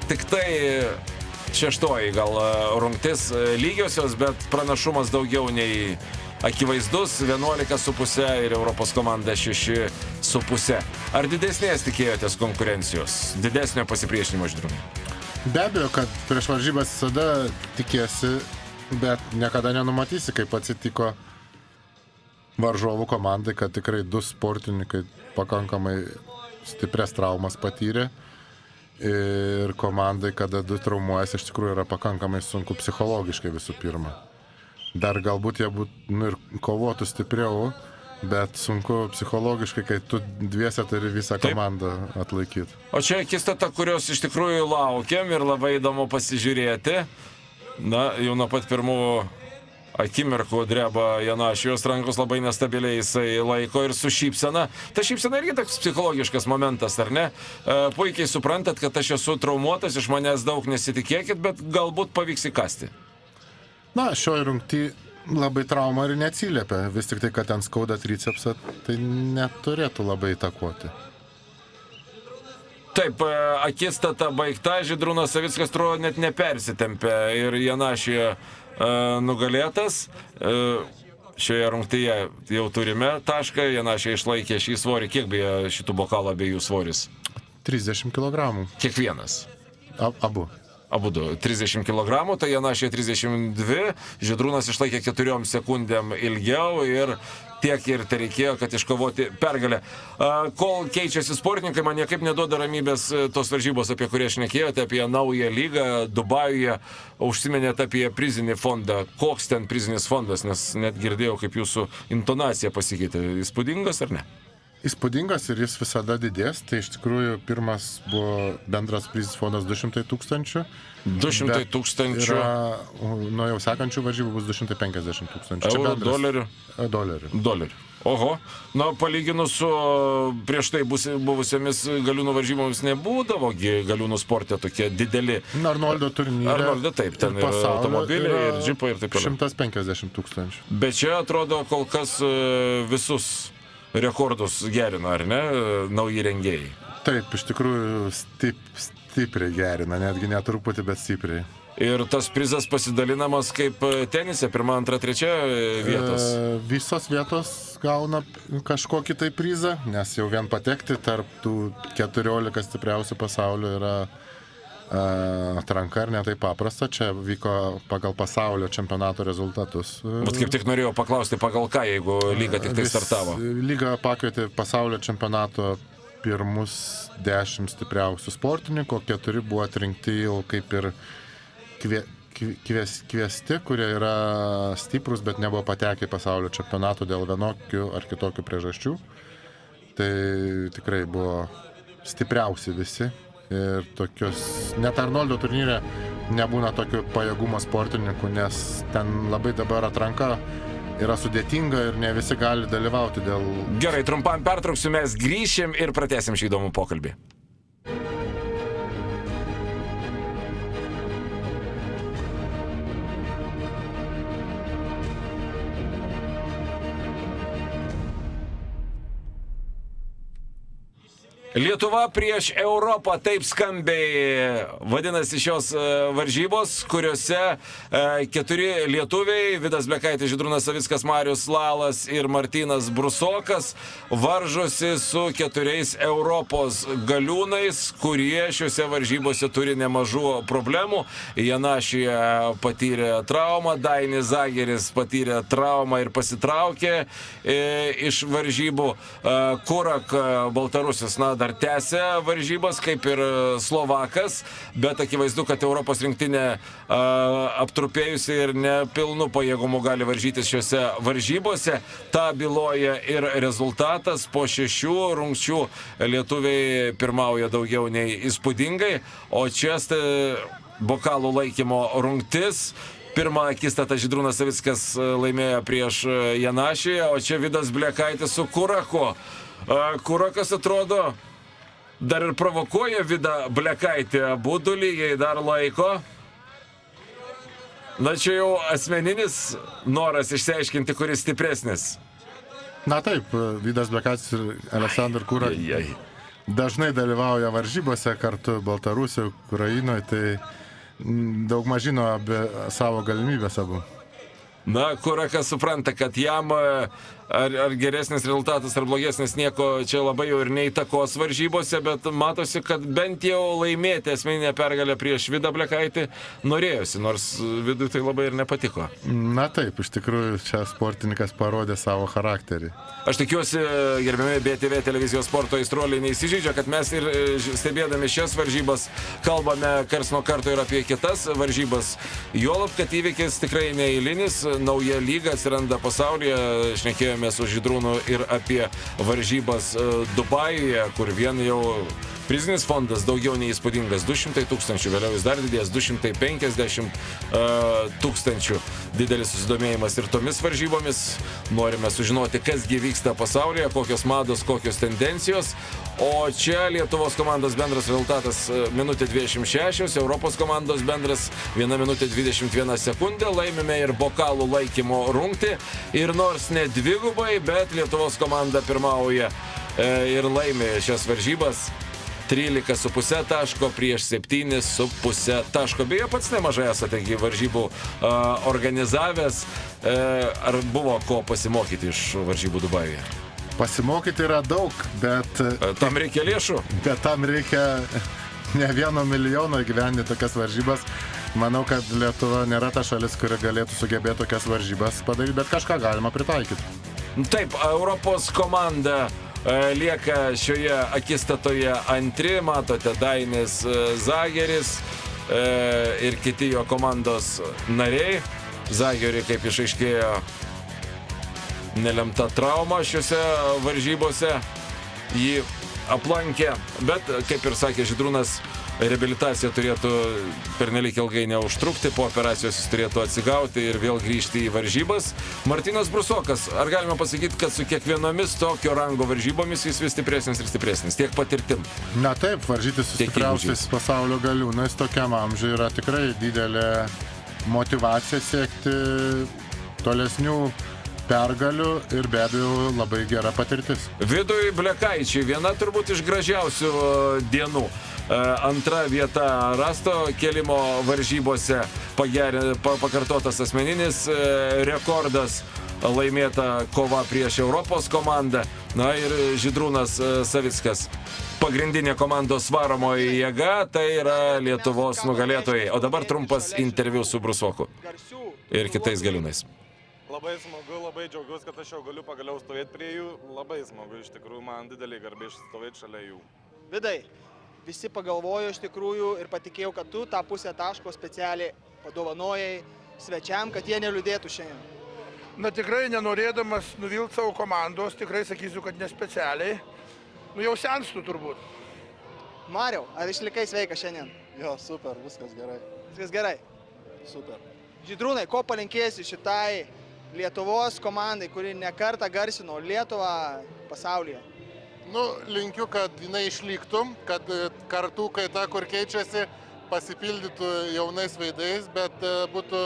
tik tai 6 gal rungtis lygiosios, bet pranašumas daugiau nei akivaizdus, 11,5 ir Europos komanda 6,5. Ar didesnės tikėjotės konkurencijos, didesnio pasipriešinimo Žydrūnai? Be abejo, kad prieš varžybas visada tikėsi, bet niekada nenumatysi, kaip atsitiko varžovų komandai, kad tikrai 2 sportininkai pakankamai stiprias traumas patyrė. Ir komandai, kada 2 traumuojasi, iš tikrųjų yra pakankamai sunku psichologiškai visų pirma. Dar galbūt jie ir kovotų stipriau, bet sunku psichologiškai, kai tu dviese turi visą komandą atlaikyti. O čia akistata, kurios iš tikrųjų laukiam ir labai įdomu pasižiūrėti. Na, jau nuo pat pirmų akimirkų dreba Janašijos rankos, labai nestabiliai jisai laiko ir su šypsena. Ta šypsena irgi toks psichologiškas momentas, ar ne? Puikiai suprantat, kad aš esu traumuotas, iš manęs daug nesitikėkit, bet galbūt pavyks įkasti. Na, šioje rungtyje labai trauma ir neatsiliepia. Vis tik tai, kad ten skauda tricepsą, tai neturėtų labai įtakoti. Taip, akistata baigta, Žydrūnas Savickas atrodo net nepersitempė ir Janašija nugalėtas. Šioje rungtyje jau turime tašką, Janašija išlaikė šį svorį. Kiek beje šitų bokalų abiejų svoris? 30 kg. Kiekvienas? Abu. Abudu 30 kg, tai Janašija 32, Žydrūnas išlaikė 4 sekundėm ilgiau ir tiek ir tereikėjo, kad iškovoti pergalę. Kol keičiasi sportininkai, man niekaip neduoda ramybės tos varžybos, apie kurią šnekėjote, apie naują lygą Dubajuje, užsiminėte apie prizinį fondą. Koks ten prizinis fondas, nes net girdėjau, kaip jūsų intonacija pasikeitė. Įspūdingas ar ne? Įspūdingas ir jis visada didės. Tai iš tikrųjų pirmas buvo bendras prizis fondas 200 000. 200 000. Nuo jau sekančių varžybų bus 250 000. Eurų, dolerių? Dolerių. Oho. Na, palyginus su prieš tai buvusiamis galiūnų varžybomis nebūdavogi galiūnų sporte tokie dideli. Arnoldo turnyre. Arnoldo, taip, ten ir automobiliai, ir džipai, ir taip toliau. 150 000. Bet čia atrodo kol kas visus rekordus gerina, ar ne, nauji rengėjai? Taip, iš tikrųjų stipriai gerina, netgi netruputį, bet stipriai. Ir tas prizas pasidalinamas kaip tenise, 1, 2, 3 vietos? Visos vietos gauna kažkokį tai prizą, nes jau vien patekti tarp tų 14 stipriausių pasaulio yra atranka ir netai paprasta. Čia vyko pagal pasaulio čempionato rezultatus. Bet kaip tik norėjau paklausti, pagal ką, jeigu lyga tik tai startavo? Lyga pakvietė pasaulio čempionato pirmus 10 stipriausių sportininkų, 4 buvo atrinkti jau kaip ir kviesti, kurie yra stiprus, bet nebuvo patekę į pasaulio čempionato dėl vienokių ar kitokių priežasčių. Tai tikrai buvo stipriausi visi. Ir tokios, net Arnoldo turnyre nebūna tokių pajėgumo sportininkų, nes ten labai dabar atranka yra sudėtinga ir ne visi gali dalyvauti dėl... Gerai, trumpam pertrauksiu, mes grįšim ir pratęsim šį įdomų pokalbį. Lietuva prieš Europą, taip skambiai vadinasi šios varžybos, kuriuose 4 lietuviai, Vidas Blekaitis, Žydrūnas Savickas, Marius Lalas ir Martynas Brusokas, varžosi su 4 Europos galiūnais, kurie šiuose varžybose turi nemažų problemų. Janašija patyrė traumą, Dainis Zageris patyrė traumą ir pasitraukė iš varžybų. Kurak, Baltarusis, dar tęsia varžybas, kaip ir Slovakas, bet akivaizdu, kad Europos rinktinė aptrupėjusi ir nepilnu pajėgumu gali varžytis šiuose varžybose. Ta byloja ir rezultatas. Po 6 rungčių lietuviai pirmauja daugiau nei įspūdingai, o čia bokalų laikymo rungtis. Pirmą akistatą Žydrūnas Savickas laimėjo prieš Janašiją, o čia Vidas Blekaitis su Kuraku. Kurakas atrodo dar ir provokuoja Vidą Blekaitį, abudu lygiai dar laiko. Na čia jau asmeninis noras išsiaiškinti, kuris stipresnis. Na taip, Vidas Blekaitis ir Aleksandr Kurak dažnai dalyvauja varžybose kartu Baltarusijoje, Ukrainoje, tai daug mažino apie savo galimybės abu. Na, Kurakas supranta, kad jam ar geresnis rezultatas, ar blogesnis, nieko čia labai jau ir neįtakos varžybose, bet matosi, kad bent jau laimėti asmeninę pergalę prieš Vidą Blekaitį norėjosi, nors Vidui tai labai ir nepatiko. Na taip, iš tikrųjų, čia sportininkas parodė savo charakterį. Aš tikiuosi, gerbiami BTV televizijos sporto aistruoliai neįsižeidžia, kad mes ir stebėdami šias varžybas kalbame kars nuo karto ir apie kitas varžybas. Juolab, kad įvykis tikrai neeilinis, nauja lyga atsiranda pasaulyje, šnekėjome su Žydrūnu ir apie varžybas Dubajuje, kur vien jau prizinis fondas daugiau nei įspūdingas, 200 000, vėliau jis dar didės, 250 000. Didelis susidomėjimas ir tomis varžybomis. Norime sužinoti, kasgi vyksta pasaulyje, kokios mados, kokios tendencijos. O čia Lietuvos komandos bendras rezultatas 1:26, Europos komandos bendras 1:21 sekundė. Laimime ir bokalų laikymo rungtį. Ir nors ne dvigubai, bet Lietuvos komanda pirmauja ir laimė šias varžybas. 13,5 taško prieš 7,5 taško. Beje, pats nemažai esate varžybų organizavęs. Ar buvo ko pasimokyti iš varžybų Dubajuje? Pasimokyti yra daug, bet... Tam reikia lėšų? Bet tam reikia ne 1 milijono įgyvendinti tokias varžybas. Manau, kad Lietuva nėra ta šalis, kuri galėtų sugebėti tokias varžybas padaryti, bet kažką galima pritaikyti. Taip, Europos komanda lieka šioje akistatoje antri. Matote, Dainis Zageris ir kiti jo komandos nariai. Zagerį, kaip išaiškėjo, nelemta trauma šiuose varžybose jį aplankė, bet, kaip ir sakė Žydrūnas, reabilitacija turėtų pernelyg ilgai neužtrukti, po operacijos jis turėtų atsigauti ir vėl grįžti į varžybas. Martynas Brusokas, ar galima pasakyti, kad su kiekvienomis tokio rango varžybomis jis vis stipresnis ir stipresnis, tiek patirtim? Na taip, varžytis su stipriausiais pasaulio galiūnais tokiam amžiui yra tikrai didelė motyvacija siekti tolesnių pergalių ir be abejo labai gera patirtis. Vidui Blekaičiui viena turbūt iš gražiausių dienų. Antra vieta rasto kelimo varžybose, pakartotas asmeninis rekordas, laimėta kova prieš Europos komandą. Na ir Žydrūnas Savickas. Pagrindinė komandos varomoji jėga, tai yra Lietuvos nugalėtojai. O dabar trumpas interviu su Brusoku ir kitais galiūnais. Labai smagu, labai džiaugiuosi, kad aš jau galiu pagaliau stovėti prie jų. Labai smagu, iš tikrųjų, man didelį garbė stovėti šalia jų. Vidai, visi pagalvojo iš tikrųjų ir patikėjau, kad tu tą pusę taško specialiai padovanojai svečiam, kad jie neliūdėtų šiandien. Na tikrai nenorėdamas nuvilti savo komandos, tikrai sakysiu, kad nespecialiai. Nu jau senstu turbūt. Mariau, ar išlikai sveikas šiandien? Jo, super, viskas gerai. Viskas gerai. Super. Žydrūnai, ko palinkėsi šitai Lietuvos komandai, kuri nekartą garsino Lietuvą pasaulyje? Nu, linkiu, kad jinai išliktų, kad kartų kaita, kur keičiasi, pasipildytų jaunais veidais, bet būtų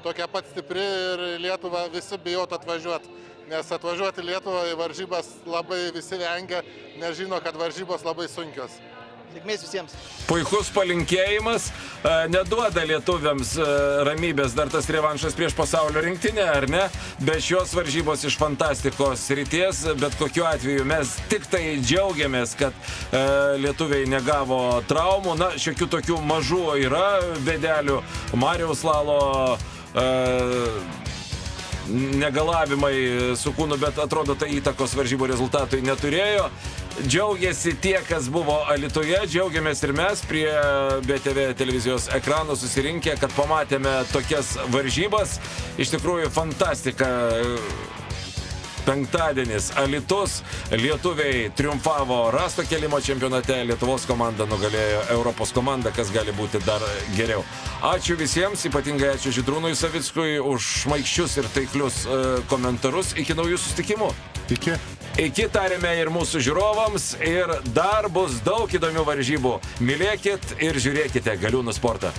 tokia pat stipri ir Lietuvą visi bijotų atvažiuoti. Nes atvažiuoti Lietuvą į varžybas labai visi vengia, nes žino, kad varžybos labai sunkios. Sėkmės visiems. Puikus palinkėjimas. Neduoda lietuviams ramybės dar tas revanšas prieš pasaulio rinktinę, ar ne? Be šios varžybos iš fantastikos srities, bet kokiu atveju mes tik tai džiaugiamės, kad lietuviai negavo traumų. Na, šiokių tokių mažų yra bėdelių. Mariaus Lalo negalavimai su kūnu, bet atrodo, tai įtakos varžybų rezultatui neturėjo. Džiaugiasi tie, kas buvo Alytuje, džiaugiamės ir mes prie BTV televizijos ekrano susirinkę, kad pamatėme tokias varžybas. Iš tikrųjų, fantastika. Penktadienis Alytus, lietuviai triumfavo rasto kelimo čempionate, Lietuvos komanda nugalėjo Europos komandą, kas gali būti dar geriau. Ačiū visiems, ypatingai ačiū Žydrūnui Savickui už šmaikščius ir taiklius komentarus. Iki naujų susitikimų. Iki. Iki tarėme ir mūsų žiūrovams ir dar bus daug įdomių varžybų. Mylėkit ir žiūrėkite Galiūnų sportą.